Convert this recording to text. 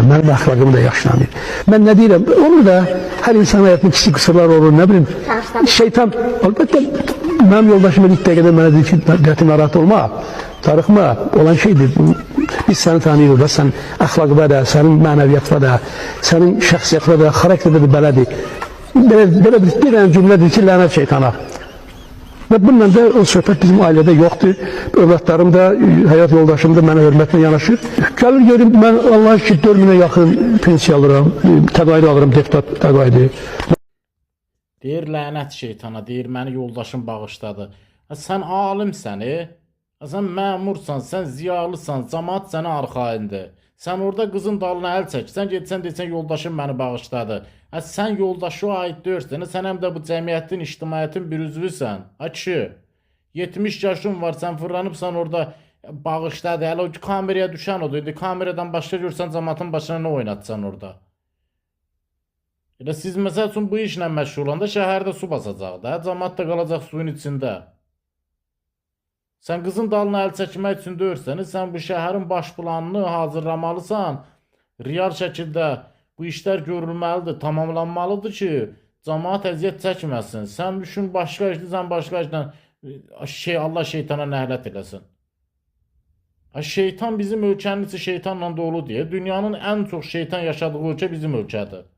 Mənim əxlaqım da yaşlanır. Mən nə deyirəm? Olur da, hər insan həyatında kiçik qüsurlar olur, nə bilim. Şeytan, əlbəttə, mənim yoldaşım ilk dəqiqədə mənə deyir ki, qəti narahat olma, darıxma, olan şeydir. Biz səni tanıyırıq da, sən əxlaqda da, sənin mənəviyyatda da, sənin şəxsiyyətdə da, xarakterdə də belədir. Belə bir dənə cümlədir ki, lənət şeytana. Və bununla da o söhbət bizim ailədə yoxdur. Övladlarım da, həyat yoldaşım da mənə hörmətlə yanaşır. Gəlir görüm, mən Allah ki 4000-ə yaxın pensiya alıram, təqaüd alıram, deputat təqaüdü. Deyir lənət şeytana, deyir məni yoldaşım bağışladı. Sən alimsən, sən məmursan, sən ziyalısan, cəmaat sənə arxayındır. Sən orada qızın dalına əl çəksən, getsən desən yoldaşım məni bağışladı. Sən yoldaşı aid deyirsən, sən həm də bu cəmiyyətin, ictimaiyyətin bir üzvüsən. Kişi, 70 yaşın var, sən fırlanıbsan orada bağışladı. Hələ o kameraya düşən odur. Kameradan başqa görsən cəmaatın başına nə oynatsan orada. Siz məsəl üçün bu işlə məşğul olanda şəhərdə su basacaq da, cəmaat da qalacaq suyun içində. Sən qızın dalına əl çəkmək üçün deyirsən, sən bu şəhərin baş planını hazırlamalısan, real şəkildə bu işlər görülməlidir, tamamlanmalıdır ki, cəmaat əziyyət çəkməsin. Sən düşün, başqa işlə, sən başqa işlə, Allah şeytana nəhlət eləsin. Şeytan bizim ölkənin içi şeytanla dolu deyə, dünyanın ən çox şeytan yaşadığı ölkə bizim ölkədir.